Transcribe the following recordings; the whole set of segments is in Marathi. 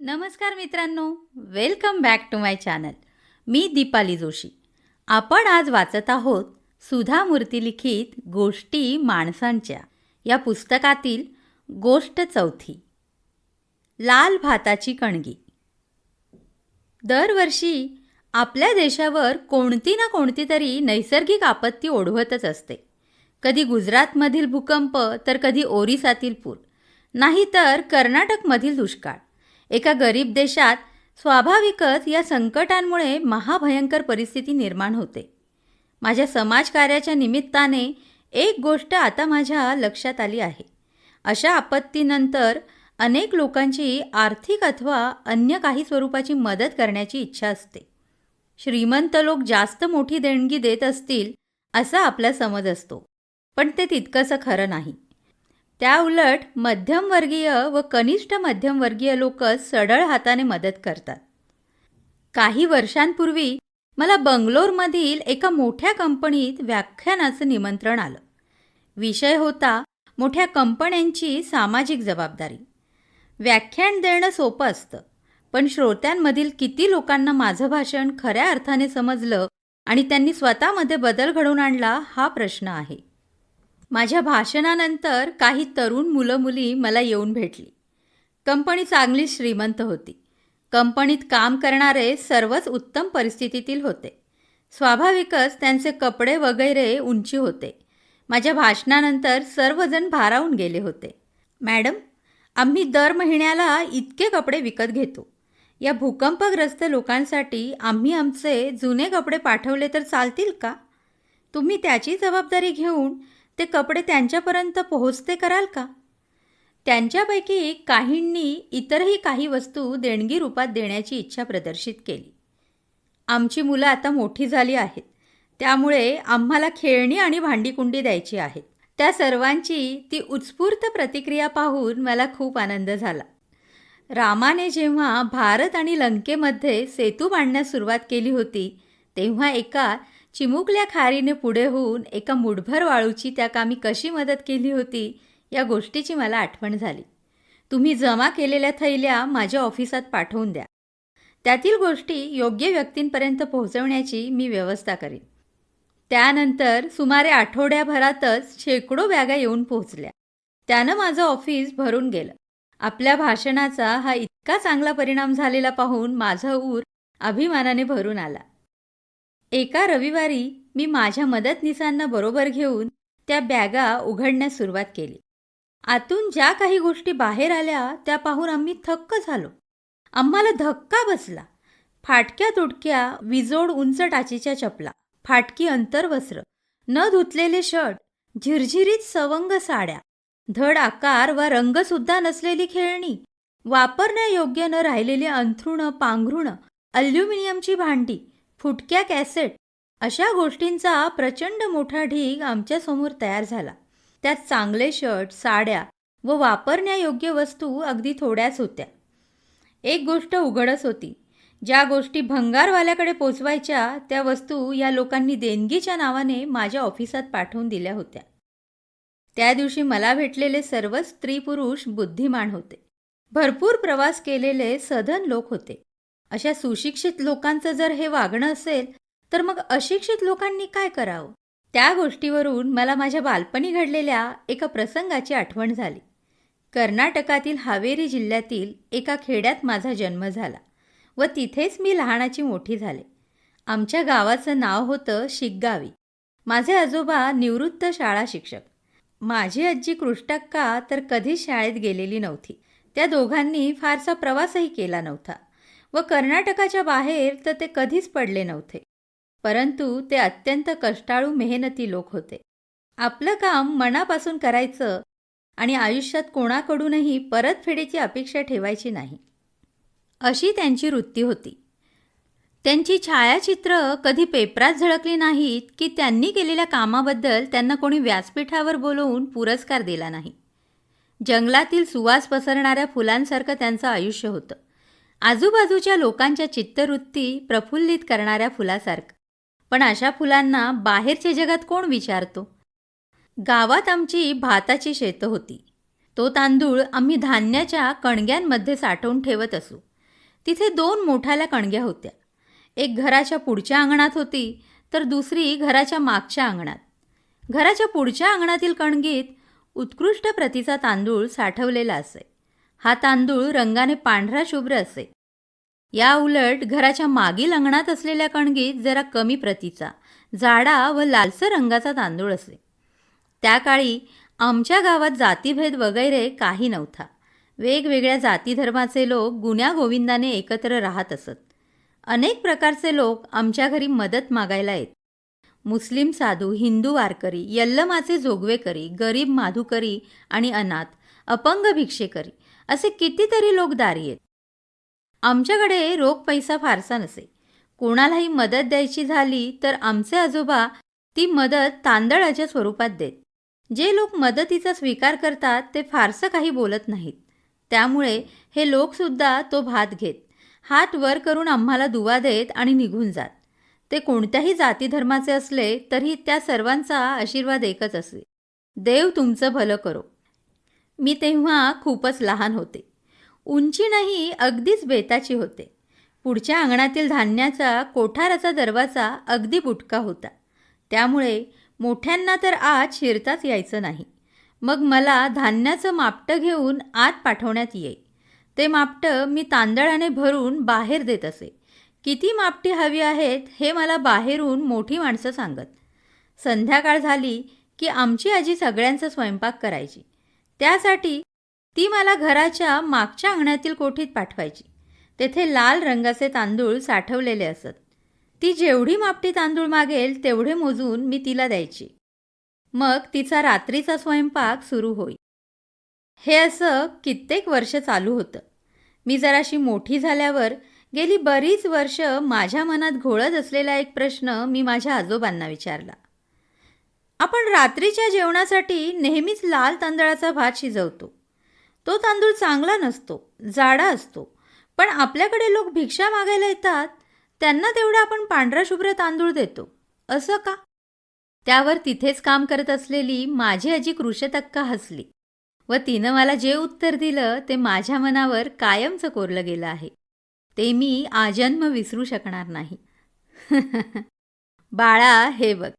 नमस्कार मित्रांनो, welcome back to my channel. मी दीपाली जोशी. आपण आज वाचत आहोत सुधा मूर्ती लिखित गोष्टी माणसांच्या या पुस्तकातील गोष्ट 4. लाल भाताची कणगी. दरवर्षी आपल्या देशावर कोणती ना कोणती तरी नैसर्गिक आपत्ती ओढवतच असते. कधी गुजरातमधील भूकंप, तर कधी ओरिसातील पूर, नाहीतर कर्नाटकमधील दुष्काळ. एका गरीब देशात स्वाभाविकच या संकटांमुळे महाभयंकर परिस्थिती निर्माण होते. माझ्या समाजकार्याच्या निमित्ताने एक गोष्ट आता माझ्या लक्षात आली आहे. अशा आपत्तीनंतर अनेक लोकांची आर्थिक अथवा अन्य काही स्वरूपाची मदत करण्याची इच्छा असते. श्रीमंत लोक जास्त मोठी देणगी देत असतील असा आपला समज असतो, पण ते तितकंसं खरं नाही. त्याउलट मध्यमवर्गीय व कनिष्ठ मध्यमवर्गीय लोक सढळ हाताने मदत करतात. काही वर्षांपूर्वी मला बंगलोरमधील एका मोठ्या कंपनीत व्याख्यानाचं निमंत्रण आलं. विषय होता मोठ्या कंपन्यांची सामाजिक जबाबदारी. व्याख्यान देणं सोपं असतं, पण श्रोत्यांमधील किती लोकांना माझं भाषण खऱ्या अर्थाने समजलं आणि त्यांनी स्वतःमध्ये बदल घडवून आणला हा प्रश्न आहे. माझ्या भाषणानंतर काही तरुण मुलं-मुली मला येऊन भेटली. कंपनी चांगली श्रीमंत होती. कंपनीत काम करणारे सर्वच उत्तम परिस्थितीतील होते. स्वाभाविकच त्यांचे कपडे वगैरे उंची होते. माझ्या भाषणानंतर सर्वजण भारावून गेले होते. मॅडम, आम्ही दर महिन्याला इतके कपडे विकत घेतो. या भूकंपग्रस्त लोकांसाठी आम्ही आमचे जुने कपडे पाठवले तर चालतील का? तुम्ही त्याची जबाबदारी घेऊन ते कपडे त्यांच्यापर्यंत पोहोचते कराल का? त्यांच्यापैकी काहींनी इतरही काही वस्तू देणगी रूपात देण्याची इच्छा प्रदर्शित केली. आमची मुलं आता मोठी झाली आहेत, त्यामुळे आम्हाला खेळणी आणि भांडीकुंडी द्यायची आहेत. त्या सर्वांची ती उत्स्फूर्त प्रतिक्रिया पाहून मला खूप आनंद झाला. रामाने जेव्हा भारत आणि लंकेमध्ये सेतू बांधण्यास सुरुवात केली होती, तेव्हा एका चिमुकल्या खारीने पुढे होऊन एका मुठभर वाळूची त्या कामी कशी मदत केली होती या गोष्टीची मला आठवण झाली. तुम्ही जमा केलेल्या थैल्या माझ्या ऑफिसात पाठवून द्या. त्यातील गोष्टी योग्य व्यक्तींपर्यंत पोहोचवण्याची मी व्यवस्था करीन. त्यानंतर सुमारे आठवड्याभरातच शेकडो बॅगा येऊन पोहोचल्या. त्यानं माझं ऑफिस भरून गेलं. आपल्या भाषणाचा हा इतका चांगला परिणाम झालेला पाहून माझा ऊर अभिमानाने भरून आला. एका रविवारी मी माझ्या मदतनीसांना बरोबर घेऊन त्या बॅगा उघडण्यास सुरुवात केली. आतून ज्या काही गोष्टी बाहेर आल्या त्या पाहून आम्ही थक्क झालो. आम्हाला धक्का बसला. फाटक्या तुटक्या विजोड उंच टाचीच्या चपला, फाटकी अंतर्वस्त्र, न धुतलेले शर्ट, झिरझिरीत सवंग साड्या, धड आकार वा रंगसुद्धा नसलेली खेळणी, वापरण्यायोग्य न राहिलेली अंथरुणं पांघरुणं, अल्युमिनियमची भांडी, फुटक्या कॅसेट, अशा गोष्टींचा प्रचंड मोठा ढीग आमच्यासमोर तयार झाला. त्यात चांगले शर्ट, साड्या व वापरण्यायोग्य वस्तू अगदी थोड्याच होत्या. एक गोष्ट उघडच होती. ज्या गोष्टी भंगारवाल्याकडे पोचवायच्या त्या वस्तू या लोकांनी देणगीच्या नावाने माझ्या ऑफिसात पाठवून दिल्या होत्या. त्या दिवशी मला भेटलेले सर्व स्त्री पुरुष बुद्धिमान होते. भरपूर प्रवास केलेले सधन लोक होते. अशा सुशिक्षित लोकांचं जर हे वागणं असेल तर मग अशिक्षित लोकांनी काय करावं? त्या गोष्टीवरून मला माझ्या बालपणी घडलेल्या एका प्रसंगाची आठवण झाली. कर्नाटकातील हावेरी जिल्ह्यातील एका खेड्यात माझा जन्म झाला व तिथेच मी लहानाची मोठी झाले. आमच्या गावाचं नाव होतं शिग्गावी. माझे आजोबा निवृत्त शाळा शिक्षक. माझी आजी कृष्टक्का तर कधीच शाळेत गेलेली नव्हती. त्या दोघांनी फारसा प्रवासही केला नव्हता व कर्नाटकाच्या बाहेर तर ते कधीच पडले नव्हते. परंतु ते अत्यंत कष्टाळू मेहनती लोक होते. आपलं काम मनापासून करायचं आणि आयुष्यात कोणाकडूनही परतफेडीची अपेक्षा ठेवायची नाही, अशी त्यांची वृत्ती होती. त्यांची छायाचित्र कधी पेपरात झळकली नाहीत की त्यांनी केलेल्या कामाबद्दल त्यांना कोणी व्यासपीठावर बोलवून पुरस्कार दिला नाही. जंगलातील सुवास पसरणाऱ्या फुलांसारखं त्यांचं आयुष्य होतं. आजूबाजूच्या लोकांच्या चित्तवृत्ती प्रफुल्लित करणाऱ्या फुलासारखं. पण अशा फुलांना बाहेरच्या जगात कोण विचारतो? गावात आमची भाताची शेतं होती. तो तांदूळ आम्ही धान्याच्या कणग्यांमध्ये साठवून ठेवत असू. तिथे 2 मोठाल्या कणग्या होत्या. एक घराच्या पुढच्या अंगणात होती, तर दुसरी घराच्या मागच्या अंगणात. घराच्या पुढच्या अंगणातील कणगीत उत्कृष्ट प्रतीचा तांदूळ साठवलेला असे. हा तांदूळ रंगाने पांढरा शुभ्र असे. या उलट घराच्या मागील अंगणात असलेल्या कणगीत जरा कमी प्रतीचा, जाडा व लालसर रंगाचा तांदूळ असे. त्या काळी आमच्या गावात जातीभेद वगैरे काही नव्हता. वेगवेगळ्या जाती धर्माचे लोक गुण्यागोविंदाने एकत्र राहत असत. अनेक प्रकारचे लोक आमच्या घरी मदत मागायला येत. मुस्लिम साधू, हिंदू वारकरी, यल्लमाचे जोगवेकरी, गरीब माधुकरी आणि अनाथ, अपंग भिक्षेकरी असे कितीतरी लोक दारी येत. आमच्याकडे रोख पैसा फारसा नसे. कोणालाही मदत द्यायची झाली तर आमचे आजोबा ती मदत तांदळाच्या स्वरूपात देत. जे लोक मदतीचा स्वीकार करतात ते फारसं काही बोलत नाहीत. त्यामुळे हे लोकसुद्धा तो भात घेत, हात वर करून आम्हाला दुवा देत आणि निघून जात. ते कोणत्याही जाती धर्माचे असले तरी त्या सर्वांचा आशीर्वाद एकच असे, देव तुमचं भलं करो. मी तेव्हा खूपच लहान होते. उंची नाही, अगदीच बेताची होते. पुढच्या अंगणातील धान्याचा कोठाराचा दरवाजा अगदी बुटका होता. त्यामुळे मोठ्यांना तर आत शिरताच यायचं नाही. मग मला धान्याचं मापटं घेऊन आत पाठवण्यात येई. ते मापटं मी तांदळाने भरून बाहेर देत असे. किती मापटी हवी आहेत हे मला बाहेरून मोठी माणसं सांगत. संध्याकाळ झाली की आमची आजी सगळ्यांचा स्वयंपाक करायची. त्यासाठी ती मला घराच्या मागच्या अंगणातील कोठीत पाठवायची. तेथे लाल रंगाचे तांदूळ साठवलेले असत. ती जेवढी मापटी तांदूळ मागेल तेवढे मोजून मी तिला द्यायची. मग तिचा रात्रीचा स्वयंपाक सुरू होई. हे असं कित्येक वर्ष चालू होतं. मी जराशी मोठी झाल्यावर गेली बरीच वर्ष माझ्या मनात घोळत असलेला एक प्रश्न मी माझ्या आजोबांना विचारला. आपण रात्रीच्या जेवणासाठी नेहमीच लाल तांदळाचा भात शिजवतो. तो तांदूळ चांगला नसतो, जाडा असतो. पण आपल्याकडे लोक भिक्षा मागायला येतात, त्यांना तेवढा आपण पांढरा शुभ्र तांदूळ देतो, असं का? त्यावर तिथेच काम करत असलेली माझी आजी कृषतक्का हसली व तिनं मला जे उत्तर दिलं ते माझ्या मनावर कायमचं कोरलं गेलं आहे. ते मी आजन्म विसरू शकणार नाही. बाळा, हे बघ,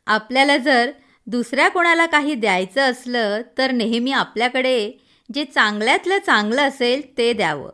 आपल्याला जर दुसऱ्या कोणाला काही द्यायचं असलं तर नेहमी आपल्याकडे जे चांगल्यातलं चांगलं असेल ते द्यावं.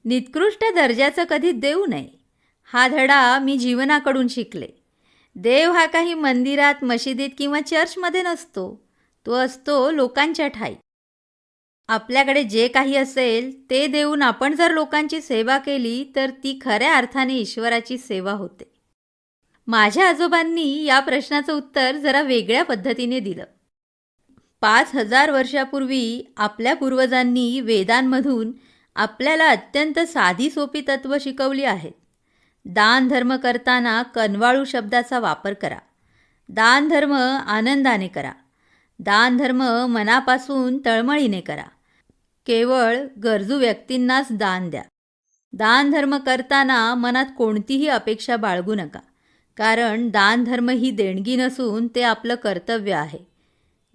निकृष्ट दर्जाचं कधी देऊ नये. हा धडा मी जीवनाकडून शिकले. देव हा काही मंदिरात, मशिदीत किंवा चर्चमध्ये नसतो. तो असतो लोकांच्या ठाई. आपल्याकडे जे काही असेल ते देऊन आपण जर लोकांची सेवा केली तर ती खऱ्या अर्थाने ईश्वराची सेवा होते. माझ्या आजोबांनी या प्रश्नाचं उत्तर जरा वेगळ्या पद्धतीने दिलं. 5000 वर्षापूर्वी आपल्या पूर्वजांनी वेदांमधून आपल्याला अत्यंत साधी सोपी तत्त्व शिकवली आहेत. दान धर्म करताना कनवाळू शब्दाचा वापर करा. दान धर्म आनंदाने करा. दान धर्म मनापासून तळमळीने करा. केवळ गरजू व्यक्तींनाच दान द्या. दान धर्म करताना मनात कोणतीही अपेक्षा बाळगू नका, कारण दान धर्म ही देणगी नसून ते आपलं कर्तव्य आहे.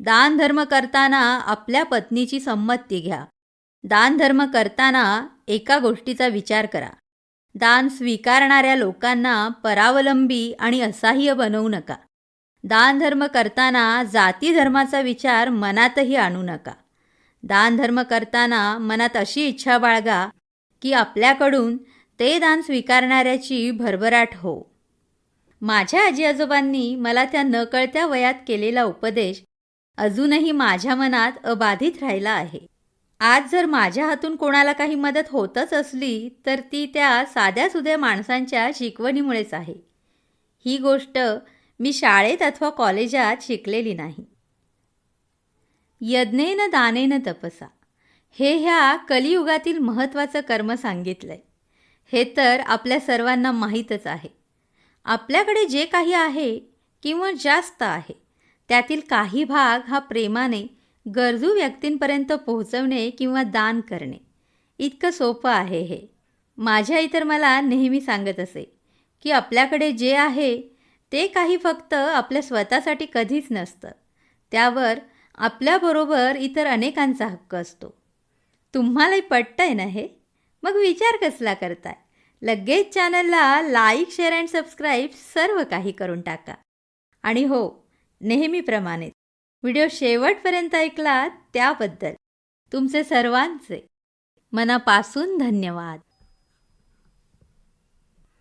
दान धर्म करताना आपल्या पत्नीची संमती घ्या. दान धर्म करताना एका गोष्टीचा विचार करा. दान स्वीकारणाऱ्या लोकांना परावलंबी आणि असहाय्य बनवू नका. दान धर्म करताना जाती धर्माचा विचार मनातही आणू नका. दान धर्म करताना मनात अशी इच्छा बाळगा की आपल्याकडून ते दान स्वीकारणाऱ्याची भरभराट हो. माझ्या आजी आजोबांनी मला त्या नकळत्या वयात केलेला उपदेश अजूनही माझ्या मनात अबाधित राहिला आहे. आज जर माझ्या हातून कोणाला काही मदत होतच असली तर ती त्या साध्यासुध्या माणसांच्या शिकवणीमुळेच आहे. ही गोष्ट मी शाळेत अथवा कॉलेजात शिकलेली नाही. यज्ञेन दानेन तपसा, हे ह्या कलियुगातील महत्त्वाचं कर्म सांगितलंय. हे तर आपल्या सर्वांना माहीतच आहे. आपल्याकडे जे काही आहे किंवा जास्त आहे त्यातील काही भाग हा प्रेमाने गरजू व्यक्तींपर्यंत पोहोचवणे किंवा दान करणे इतकं सोपं आहे. हे माझी आई तर मला नेहमी सांगत असे की आपल्याकडे जे आहे ते काही फक्त आपल्या स्वतःसाठी कधीच नसतं. त्यावर आपल्याबरोबर इतर अनेकांचा हक्क असतो. तुम्हालाही पटतंय ना हे? मग विचार कसला करताय? लगेच चॅनलला लाईक, शेअर अँड सबस्क्राईब सर्व काही करून टाका. आणि हो, नेहमीप्रमाणेच व्हिडिओ शेवटपर्यंत ऐकलात त्याबद्दल तुमचे सर्वांचे मनापासून धन्यवाद.